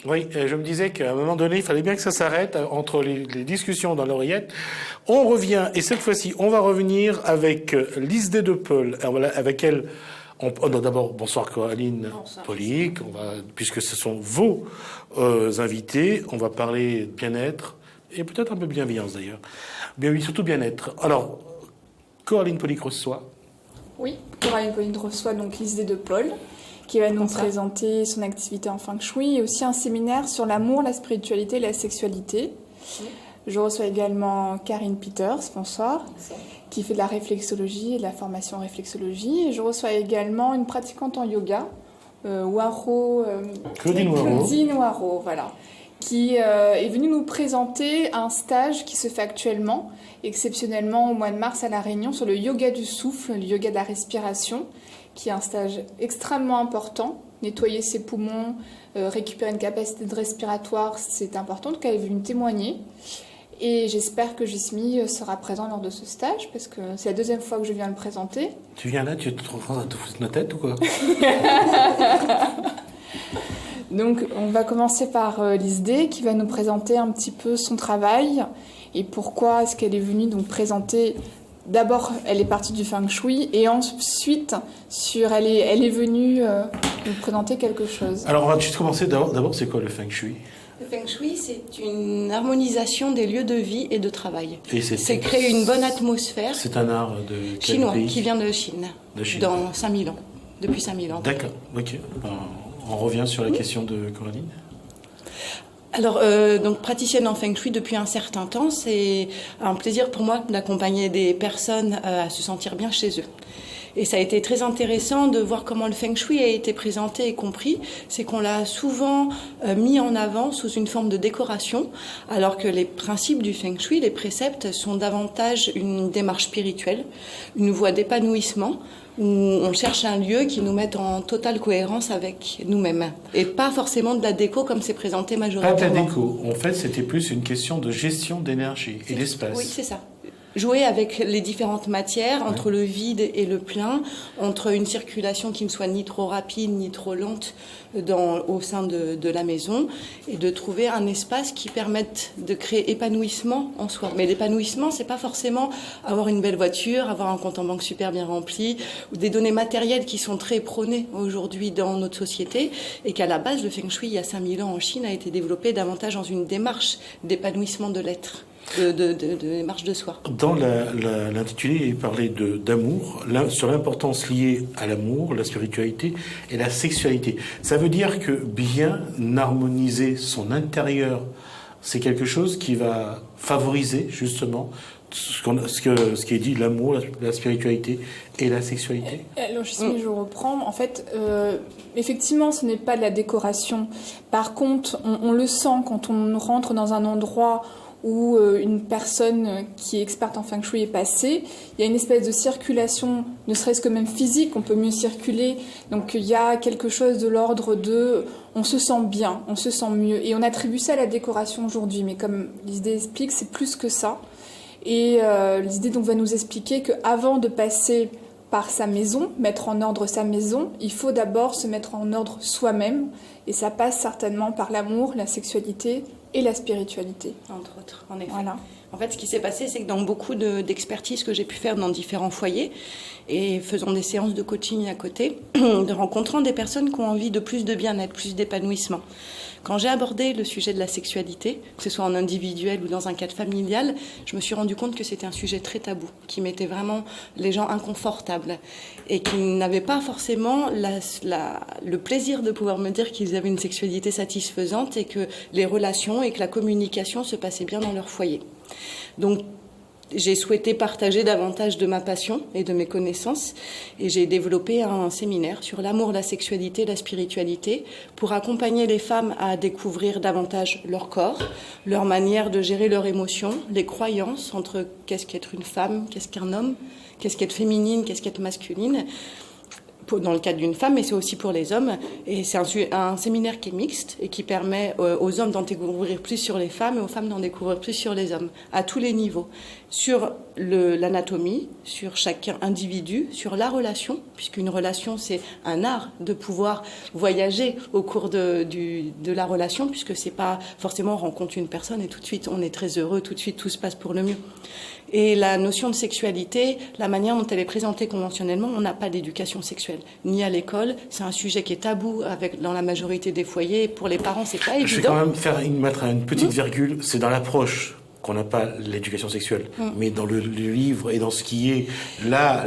Oui, je me disais qu'à un moment donné, il fallait bien que ça s'arrête entre les discussions dans l'oreillette. On revient, et cette fois-ci, on va revenir avec Lise de Paul. Alors voilà, avec elle, non, d'abord, bonsoir Coraline Polic, puisque ce sont vos invités, on va parler de bien-être, et peut-être un peu de bienveillance d'ailleurs. Bien oui, surtout bien-être. Alors, Coraline Polic reçoit. Oui, Coraline Polic reçoit donc Lise de Paul, qui va nous présenter son activité en Feng Shui et aussi un séminaire sur l'amour, la spiritualité et la sexualité. Oui. Je reçois également Karine Peters, bonsoir, qui fait de la réflexologie et de la formation en réflexologie. Et je reçois également une pratiquante en yoga, Claudine Waro, voilà, qui est venue nous présenter un stage qui se fait actuellement, exceptionnellement au mois de mars à La Réunion, sur le yoga du souffle, le yoga de la respiration, qui est un stage extrêmement important. Nettoyer ses poumons, récupérer une capacité de respiratoire, c'est important. Donc elle est venue témoigner. Et j'espère que Jismi sera présent lors de ce stage, parce que c'est la deuxième fois que je viens le présenter. Tu viens là, tu te trouves à te foutre de notre tête ou quoi? Donc on va commencer par Lise D, qui va nous présenter un petit peu son travail et pourquoi est-ce qu'elle est venue donc présenter. D'abord, elle est partie du Feng Shui et ensuite, elle est venue nous présenter quelque chose. Alors, on va juste commencer. D'abord, c'est quoi le Feng Shui? Le Feng Shui, c'est une harmonisation des lieux de vie et de travail. C'est créer une bonne atmosphère. C'est un art de quel chinois pays? Qui vient de Chine, dans 5000 ans, depuis 5000 ans. D'accord, ok. On revient sur la question de Coraline. Alors, donc praticienne en Feng Shui depuis un certain temps, c'est un plaisir pour moi d'accompagner des personnes à se sentir bien chez eux. Et ça a été très intéressant de voir comment le Feng Shui a été présenté et compris. C'est qu'on l'a souvent mis en avant sous une forme de décoration, alors que les principes du Feng Shui, les préceptes, sont davantage une démarche spirituelle, une voie d'épanouissement, où on cherche un lieu qui nous mette en totale cohérence avec nous-mêmes. Et pas forcément de la déco comme c'est présenté majoritairement. Pas de la déco. En fait, c'était plus une question de gestion d'énergie et d'espace. Oui, c'est ça. Jouer avec les différentes matières, entre le vide et le plein, entre une circulation qui ne soit ni trop rapide ni trop lente au sein de la maison, et de trouver un espace qui permette de créer épanouissement en soi. Mais l'épanouissement, c'est pas forcément avoir une belle voiture, avoir un compte en banque super bien rempli, ou des données matérielles qui sont très prônées aujourd'hui dans notre société, et qu'à la base, le Feng Shui, il y a 5000 ans en Chine, a été développé davantage dans une démarche d'épanouissement de l'être. De démarche de soi. Dans l'intitulé, il parlait d'amour, sur l'importance liée à l'amour, la spiritualité et la sexualité. Ça veut dire que bien harmoniser son intérieur, c'est quelque chose qui va favoriser justement ce qui est dit, l'amour, la spiritualité et la sexualité. Alors, je reprends. En fait, effectivement, ce n'est pas de la décoration. Par contre, on le sent quand on rentre dans un endroit où une personne qui est experte en Feng Shui est passée, il y a une espèce de circulation, ne serait-ce que même physique, on peut mieux circuler. Donc il y a quelque chose de l'ordre de on se sent bien, on se sent mieux. Et on attribue ça à la décoration aujourd'hui, mais comme l'idée explique, c'est plus que ça. Et l'idée donc va nous expliquer qu'avant de passer par sa maison, mettre en ordre sa maison, il faut d'abord se mettre en ordre soi-même. Et ça passe certainement par l'amour, la sexualité et la spiritualité. Entre autres, en effet. Voilà. En fait, ce qui s'est passé, c'est que dans beaucoup d'expertises que j'ai pu faire dans différents foyers, et faisant des séances de coaching à côté, de rencontrant des personnes qui ont envie de plus de bien-être, plus d'épanouissement. Quand j'ai abordé le sujet de la sexualité, que ce soit en individuel ou dans un cadre familial, je me suis rendu compte que c'était un sujet très tabou, qui mettait vraiment les gens inconfortables et qui n'avaient pas forcément le plaisir de pouvoir me dire qu'ils avaient une sexualité satisfaisante et que les relations et que la communication se passaient bien dans leur foyer. Donc, j'ai souhaité partager davantage de ma passion et de mes connaissances et j'ai développé un séminaire sur l'amour, la sexualité, la spiritualité pour accompagner les femmes à découvrir davantage leur corps, leur manière de gérer leurs émotions, les croyances entre qu'est-ce qu'être une femme, qu'est-ce qu'un homme, qu'est-ce qu'être féminine, qu'est-ce qu'être masculine, dans le cadre d'une femme, mais c'est aussi pour les hommes. Et c'est un séminaire qui est mixte et qui permet aux hommes d'en découvrir plus sur les femmes et aux femmes d'en découvrir plus sur les hommes, à tous les niveaux. Sur l'anatomie, sur chaque individu, sur la relation, puisqu'une relation, c'est un art de pouvoir voyager au cours de la relation, puisque c'est pas forcément on rencontre une personne et tout de suite on est très heureux, tout de suite tout se passe pour le mieux. Et la notion de sexualité, la manière dont elle est présentée conventionnellement, on n'a pas d'éducation sexuelle, ni à l'école. C'est un sujet qui est tabou dans la majorité des foyers. Pour les parents, c'est pas évident. Je vais quand même mettre une petite virgule. C'est dans l'approche qu'on n'a pas l'éducation sexuelle, mais dans le livre et dans ce qui est là,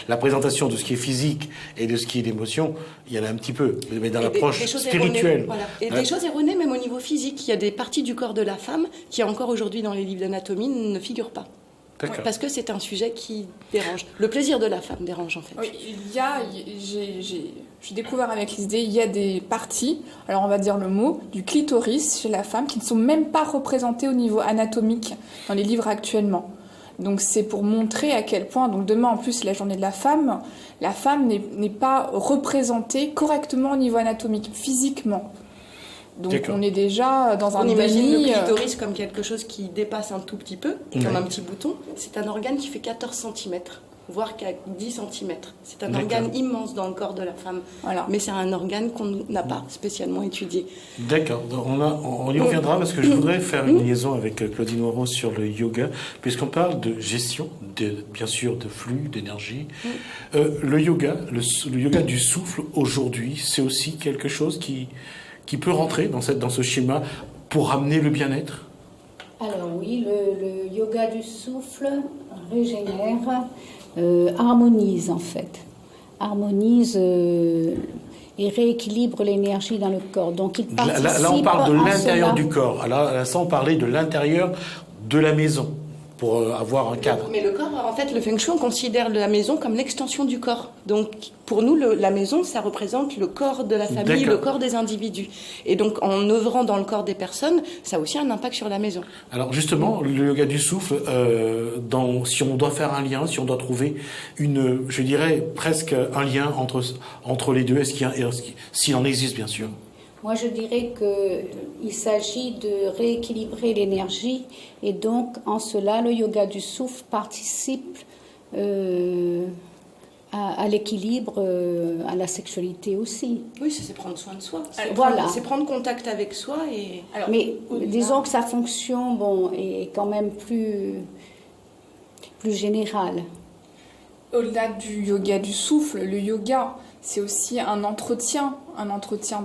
la présentation de ce qui est physique et de ce qui est d'émotion, il y en a un petit peu, mais dans l'approche spirituelle. Voilà. Et des choses erronées, même au niveau physique. Il y a des parties du corps de la femme qui, encore aujourd'hui dans les livres d'anatomie, ne figurent pas. D'accord. Parce que c'est un sujet qui dérange. Le plaisir de la femme dérange, en fait. Oui, j'ai découvert avec l'idée, il y a des parties, alors on va dire le mot, du clitoris chez la femme qui ne sont même pas représentées au niveau anatomique dans les livres actuellement. Donc c'est pour montrer à quel point, donc demain en plus la journée de la femme n'est pas représentée correctement au niveau anatomique, physiquement. Donc on est déjà dans un déni. On imagine le déni. clitoris comme quelque chose qui dépasse un tout petit peu, comme un petit bouton. C'est un organe qui fait 14 cm, voire 10 cm. C'est un organe immense dans le corps de la femme. Voilà. Mais c'est un organe qu'on n'a pas spécialement étudié. D'accord. On y reviendra parce que je voudrais faire une liaison avec Claudine Moreau sur le yoga, puisqu'on parle de gestion, bien sûr, de flux, d'énergie. Le yoga du souffle aujourd'hui, c'est aussi quelque chose qui peut rentrer dans ce schéma pour amener le bien-être? Alors oui, le yoga du souffle régénère, harmonise en fait. Harmonise et rééquilibre l'énergie dans le corps. Donc il participe là on parle de l'intérieur cela. du corps. Là, ça, on parlait de l'intérieur de la maison, pour avoir un cadre. Mais le corps, en fait, le Feng Shui, on considère la maison comme l'extension du corps. Donc, pour nous, la maison, ça représente le corps de la famille, le corps des individus. Et donc, en œuvrant dans le corps des personnes, ça a aussi un impact sur la maison. Alors, justement, le yoga du souffle, si on doit faire un lien, si on doit trouver je dirais, presque un lien entre les deux, s'il en existe, bien sûr. Moi, je dirais qu'il s'agit de rééquilibrer l'énergie et donc, en cela, le yoga du souffle participe à l'équilibre, à la sexualité aussi. Oui, c'est prendre soin de soi. C'est prendre contact avec soi. Mais disons que sa fonction est quand même plus générale. Au-delà du yoga du souffle, le yoga, c'est aussi un entretien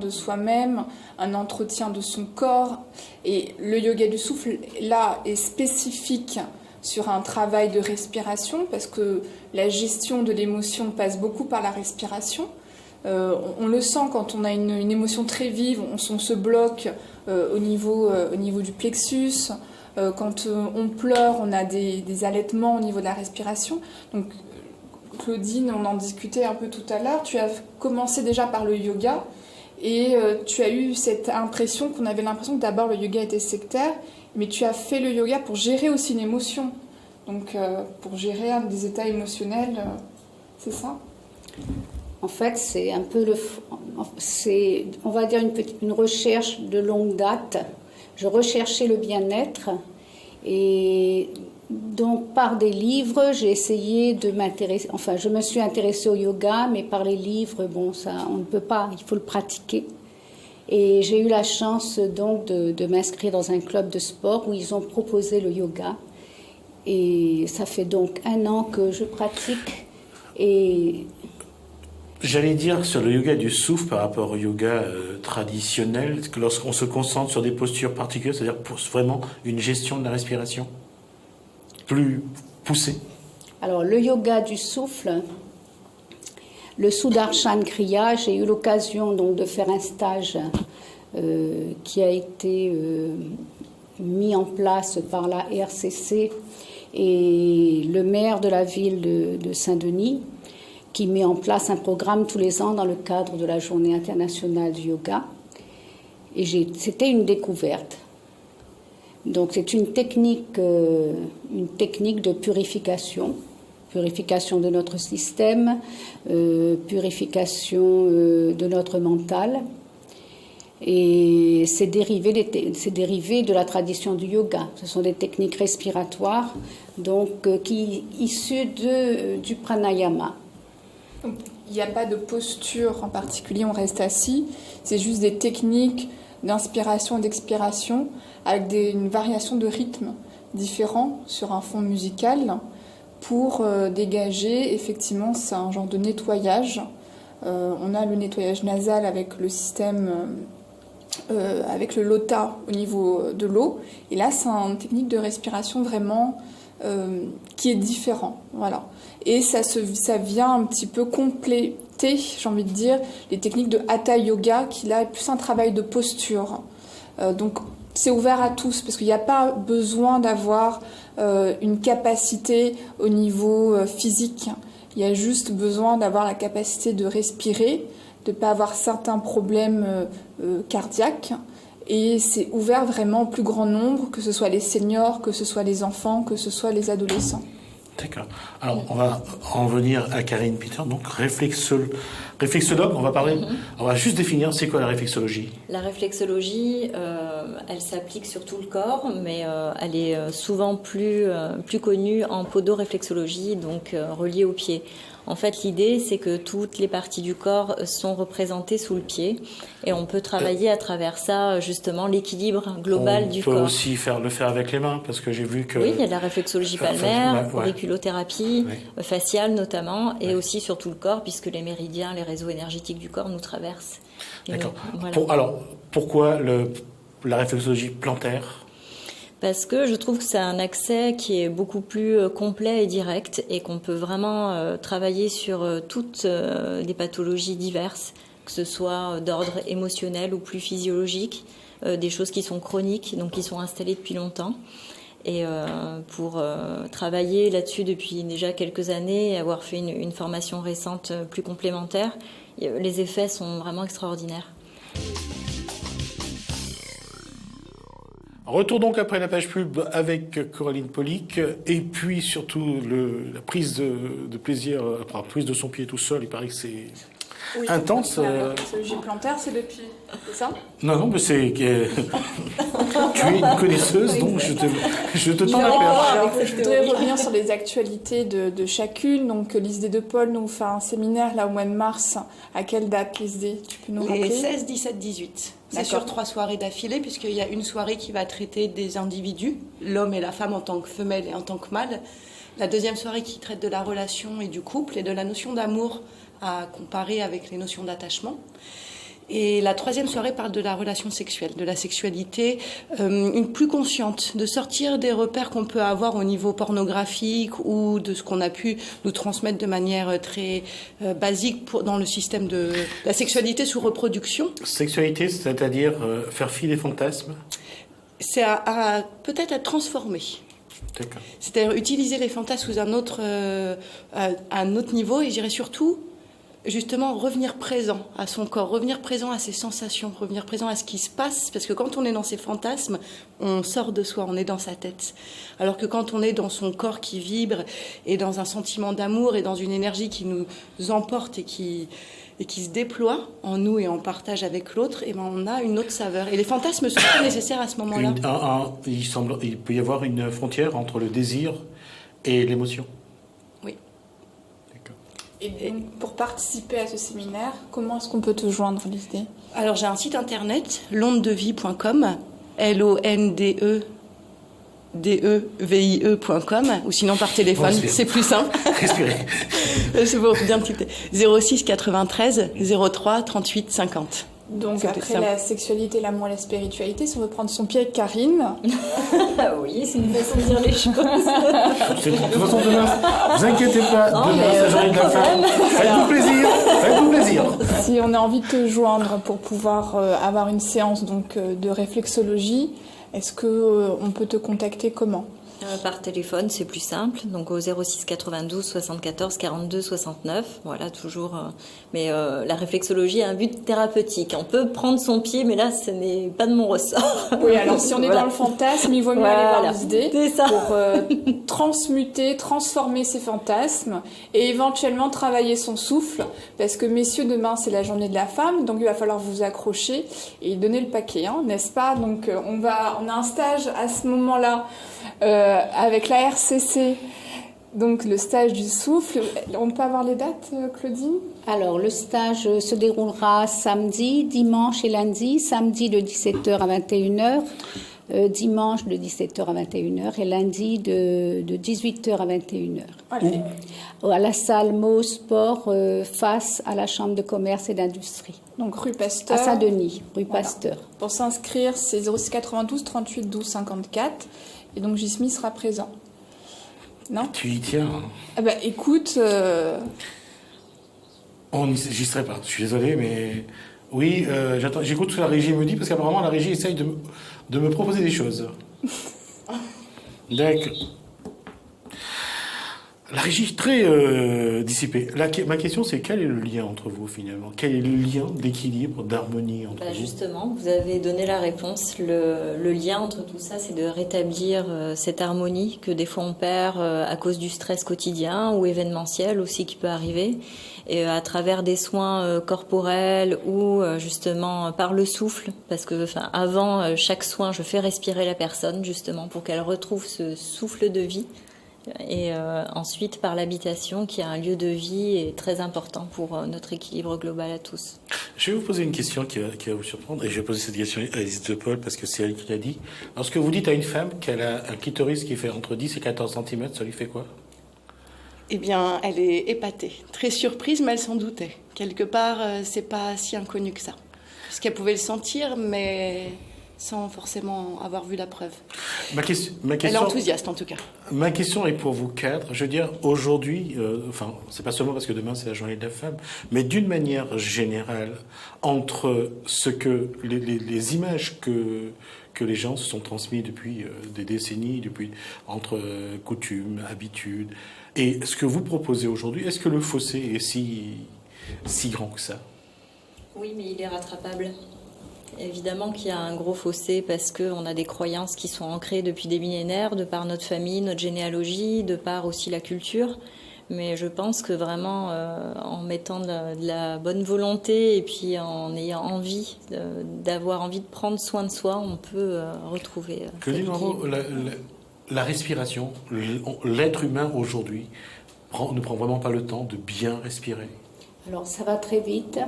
de soi-même, un entretien de son corps. Et le yoga du souffle, là, est spécifique sur un travail de respiration, parce que la gestion de l'émotion passe beaucoup par la respiration. On le sent quand on a une émotion très vive, on se bloque au niveau du plexus. Quand on pleure, on a des allaitements au niveau de la respiration. Donc, Claudine, on en discutait un peu tout à l'heure, tu as commencé déjà par le yoga et tu as eu cette impression qu'on avait l'impression que d'abord le yoga était sectaire, mais tu as fait le yoga pour gérer aussi une émotion, donc pour gérer des états émotionnels, c'est ça? En fait, c'est un peu on va dire une recherche de longue date. Je recherchais le bien-être et donc, par des livres, j'ai essayé de m'intéresser. Enfin, je me suis intéressée au yoga, mais par les livres, ça, on ne peut pas, il faut le pratiquer. Et j'ai eu la chance donc de m'inscrire dans un club de sport où ils ont proposé le yoga. Et ça fait donc 1 an que je pratique. Et j'allais dire sur le yoga du souffle par rapport au yoga traditionnel, que lorsqu'on se concentre sur des postures particulières, c'est-à-dire pour vraiment une gestion de la respiration plus poussée. Alors, le yoga du souffle, le Sudarshan Kriya, j'ai eu l'occasion donc de faire un stage qui a été mis en place par la RCC et le maire de la ville de Saint-Denis, qui met en place un programme tous les ans dans le cadre de la Journée internationale du yoga. Et c'était une découverte. Donc c'est une technique de purification purification de notre système, purification de notre mental. Et c'est dérivé de la tradition du yoga. Ce sont des techniques respiratoires, donc issues du pranayama. Donc, il n'y a pas de posture en particulier, on reste assis. C'est juste des techniques d'inspiration et d'expiration avec une variation de rythme différent sur un fond musical pour dégager. Effectivement, c'est un genre de nettoyage. On a le nettoyage nasal avec le système... avec le lota au niveau de l'eau. Et là, c'est une technique de respiration vraiment qui est différent. Voilà. Et ça vient un petit peu compléter, j'ai envie de dire, les techniques de Hatha Yoga, qui là est plus un travail de posture. Donc, c'est ouvert à tous, parce qu'il n'y a pas besoin d'avoir une capacité au niveau physique. Il y a juste besoin d'avoir la capacité de respirer, de ne pas avoir certains problèmes cardiaques. Et c'est ouvert vraiment au plus grand nombre, que ce soit les seniors, que ce soit les enfants, que ce soit les adolescents. D'accord. Alors, on va en venir à Karine Peter, donc réflexologue. On va juste définir, c'est quoi la réflexologie ? La réflexologie, elle s'applique sur tout le corps, mais elle est souvent plus connue en podoréflexologie, donc reliée au pied. En fait, l'idée, c'est que toutes les parties du corps sont représentées sous le pied et on peut travailler à travers ça, justement, l'équilibre global du corps. On peut aussi le faire avec les mains, parce que j'ai vu que... Oui, il y a de la réflexologie palmaire, auriculothérapie, faciale notamment, et aussi sur tout le corps, puisque les méridiens, les réseaux énergétiques du corps nous traversent. D'accord. Voilà. Alors, pourquoi la réflexologie plantaire ? Parce que je trouve que c'est un accès qui est beaucoup plus complet et direct et qu'on peut vraiment travailler sur toutes les pathologies diverses, que ce soit d'ordre émotionnel ou plus physiologique, des choses qui sont chroniques, donc qui sont installées depuis longtemps. Et pour travailler là-dessus depuis déjà quelques années et avoir fait une formation récente plus complémentaire, les effets sont vraiment extraordinaires. Retour donc après la page pub avec Coraline Polic et puis surtout la prise de plaisir, la prise de son pied tout seul, il paraît que c'est intense. La réflexologie plantaire, c'est depuis, c'est ça ? Non, mais c'est... tu es une connaisseuse, donc je te tends la perche. Alors, je voudrais revenir sur les actualités de chacune. Donc, l'ISD de Paul nous fait un séminaire là au mois de mars. À quelle date, l'ISD ? Tu peux nous rappeler ? Les 16, 17, 18. C'est sur 3 soirées d'affilée, puisqu'il y a une soirée qui va traiter des individus, l'homme et la femme en tant que femelle et en tant que mâle. La deuxième soirée qui traite de la relation et du couple et de la notion d'amour à comparer avec les notions d'attachement. Et la troisième soirée parle de la relation sexuelle, de la sexualité, une plus consciente, de sortir des repères qu'on peut avoir au niveau pornographique ou de ce qu'on a pu nous transmettre de manière très basique dans le système de la sexualité sous reproduction. Sexualité, c'est-à-dire faire fi des fantasmes ? C'est peut-être à transformer. D'accord. C'est-à-dire utiliser les fantasmes sous un autre niveau et je dirais surtout justement revenir présent à son corps, revenir présent à ses sensations, revenir présent à ce qui se passe, parce que quand on est dans ses fantasmes, on sort de soi, on est dans sa tête. Alors que quand on est dans son corps qui vibre et dans un sentiment d'amour et dans une énergie qui nous emporte et qui se déploie en nous et en partage avec l'autre, et ben on a une autre saveur. Et les fantasmes sont très nécessaires à ce moment-là. Il peut y avoir une frontière entre le désir et l'émotion. Oui. Et donc, pour participer à ce séminaire, comment est-ce qu'on peut te joindre, l'ISD ? Alors, j'ai un site internet, londedevie.com, LONDEVIE.com, ou sinon par téléphone, c'est plus simple. Respirez. C'est pour bien tilter. 06 93 03 38 50. Donc après la sexualité, l'amour et la spiritualité, si on veut prendre son pied avec Karine... Oui, c'est une façon de dire les choses. De toute façon, demain, vous inquiétez pas, demain, c'est journée de la femme. Faites-vous plaisir. Si on a envie de te joindre pour pouvoir avoir une séance donc, de réflexologie, est-ce qu'on peut te contacter comment ? Par téléphone, c'est plus simple. Donc au 06 92 74 42 69. Voilà, toujours. Mais la réflexologie a un but thérapeutique. On peut prendre son pied, mais là, ce n'est pas de mon ressort. Oui, alors si on est Voilà. dans le fantasme, il vaut mieux aller voir l'idée C'est ça. pour transmuter, transformer ses fantasmes et éventuellement travailler son souffle. Parce que messieurs, demain, c'est la journée de la femme, donc il va falloir vous accrocher et donner le paquet, hein, n'est-ce pas? Donc on a un stage à ce moment-là avec la RCC, donc le stage du souffle. On peut avoir les dates, Claudine? Alors, le stage se déroulera samedi, dimanche et lundi. Samedi de 17h à 21h, dimanche de 17h à 21h et lundi de 18h à 21h. Allez. À la salle Mo Sport face à la Chambre de commerce et d'industrie. Donc rue Pasteur. À Saint-Denis, rue Voilà. Pasteur. Pour s'inscrire, c'est 06 92 38 12 54. Et donc Gismi sera présent. Non? Tu y tiens. Hein. Ah bah écoute, J'y serai pas. Je suis désolé, mais oui, j'écoute ce que la régie me dit parce qu'apparemment la régie essaye de me proposer des choses. D'accord. La régie est très dissipée. Ma question, c'est quel est le lien entre vous finalement? Quel est le lien d'équilibre, d'harmonie entre vous? Justement, vous avez donné la réponse. Le lien entre tout ça, c'est de rétablir cette harmonie que des fois on perd à cause du stress quotidien ou événementiel aussi qui peut arriver. Et à travers des soins corporels ou justement par le souffle, parce que avant chaque soin, je fais respirer la personne justement pour qu'elle retrouve ce souffle de vie. Et ensuite par l'habitation qui est un lieu de vie et très important pour notre équilibre global à tous. Je vais vous poser une question qui va vous surprendre, et je vais poser cette question à Elise de Paul parce que c'est elle qui l'a dit. Lorsque vous dites à une femme qu'elle a un clitoris qui fait entre 10 et 14 cm, ça lui fait quoi? Eh bien, elle est épatée, très surprise, mais elle s'en doutait. Quelque part, c'est pas si inconnu que ça. Parce qu'elle pouvait le sentir, mais sans forcément avoir vu la preuve. Ma question, Elle est enthousiaste, en tout cas. Ma question est pour vous quatre. Je veux dire, aujourd'hui, c'est pas seulement parce que demain c'est la journée de la femme, mais d'une manière générale, entre ce que les images que les gens se sont transmis depuis des décennies, entre coutumes, habitudes, et ce que vous proposez aujourd'hui, est-ce que le fossé est si grand que ça? Oui, mais il est rattrapable. Évidemment qu'il y a un gros fossé parce qu'on a des croyances qui sont ancrées depuis des millénaires, de par notre famille, notre généalogie, de par aussi la culture. Mais je pense que vraiment, en mettant de la bonne volonté et puis en ayant envie, d'avoir envie de prendre soin de soi, on peut retrouver... Claudine Moreau, la respiration, l'être humain aujourd'hui ne prend vraiment pas le temps de bien respirer. Alors, ça va très vite.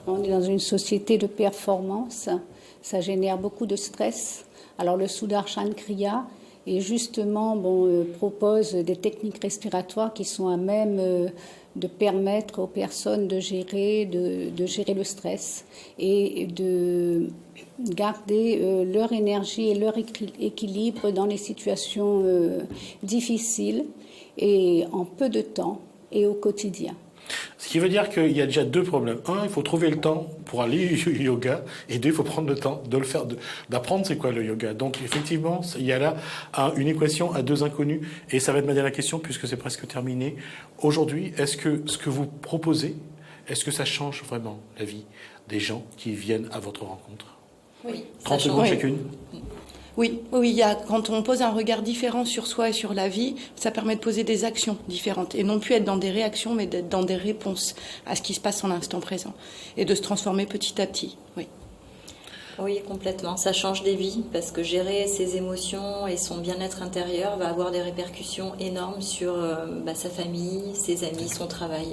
On est dans une société de performance. Ça génère beaucoup de stress. Alors, le Sudarshan Kriya et justement propose des techniques respiratoires qui sont à même de permettre aux personnes de gérer le stress et de garder leur énergie et leur équilibre dans les situations difficiles et en peu de temps et au quotidien. Ce qui veut dire qu'il y a déjà deux problèmes. Un, il faut trouver le temps pour aller au yoga. Et deux, il faut prendre le temps de le faire, d'apprendre c'est quoi le yoga. Donc effectivement, il y a là une équation à deux inconnus. Et ça va être ma dernière question puisque c'est presque terminé. Aujourd'hui, est-ce que ce que vous proposez, est-ce que ça change vraiment la vie des gens qui viennent à votre rencontre? Oui. 30 secondes chacune. Oui, quand on pose un regard différent sur soi et sur la vie, ça permet de poser des actions différentes et non plus être dans des réactions, mais d'être dans des réponses à ce qui se passe en l'instant présent et de se transformer petit à petit. Oui. Oui, complètement. Ça change des vies parce que gérer ses émotions et son bien-être intérieur va avoir des répercussions énormes sur sa famille, ses amis, son travail.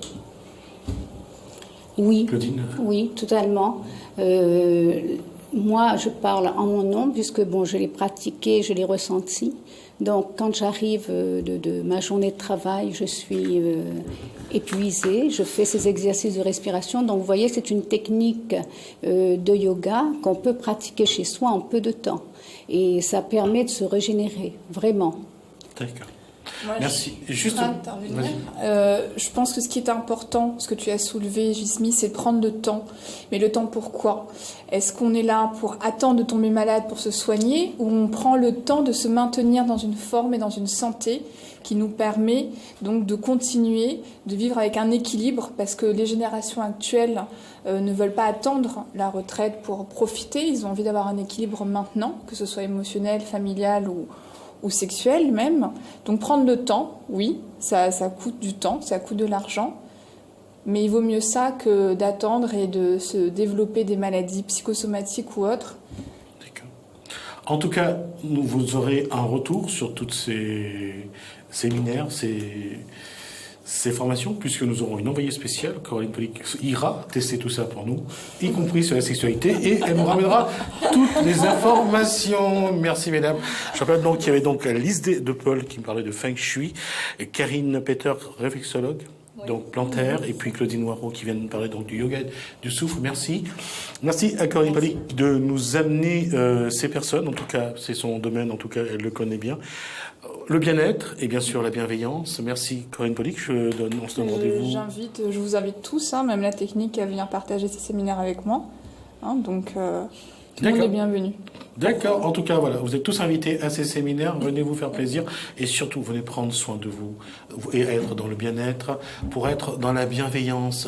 Oui, Claudine. Oui, totalement. Moi, je parle en mon nom, puisque je l'ai pratiqué, je l'ai ressenti. Donc, quand j'arrive de ma journée de travail, je suis épuisée. Je fais ces exercices de respiration. Donc, vous voyez, c'est une technique de yoga qu'on peut pratiquer chez soi en peu de temps. Et ça permet de se régénérer, vraiment. D'accord. Moi, Merci. Je Juste, voudrais intervenir. vas-y. Je pense que ce qui est important, ce que tu as soulevé, Gismi, c'est de prendre le temps. Mais le temps pourquoi? Est-ce qu'on est là pour attendre de tomber malade pour se soigner, ou on prend le temps de se maintenir dans une forme et dans une santé qui nous permet donc de continuer de vivre avec un équilibre, parce que les générations actuelles ne veulent pas attendre la retraite pour profiter, ils ont envie d'avoir un équilibre maintenant, que ce soit émotionnel, familial ou sexuel même. Donc prendre le temps, oui, ça coûte du temps, ça coûte de l'argent, mais il vaut mieux ça que d'attendre et de se développer des maladies psychosomatiques ou autres. D'accord. En tout cas, vous aurez un retour sur toutes ces séminaires, ces formations, puisque nous aurons une envoyée spéciale, Coraline Polic, ira tester tout ça pour nous, y compris sur la sexualité, et elle nous ramènera toutes les informations. Merci mesdames. Je rappelle donc qu'il y avait donc Lise de Paul qui me parlait de Feng Shui, et Karine Peter, réflexologue, donc plantaire, et puis Claudine Noireau qui vient de nous parler donc du yoga, du souffle. Merci. Merci à Coraline Polic de nous amener ces personnes, en tout cas c'est son domaine, en tout cas elle le connaît bien. Le bien-être et bien sûr la bienveillance. Merci Coraline Polic, on se donne rendez-vous. Je vous invite tous, même la technique, à venir partager ces séminaires avec moi. Donc tout le monde est bienvenu. D'accord, en tout cas voilà, vous êtes tous invités à ces séminaires, venez vous faire plaisir et surtout venez prendre soin de vous et être dans le bien-être pour être dans la bienveillance.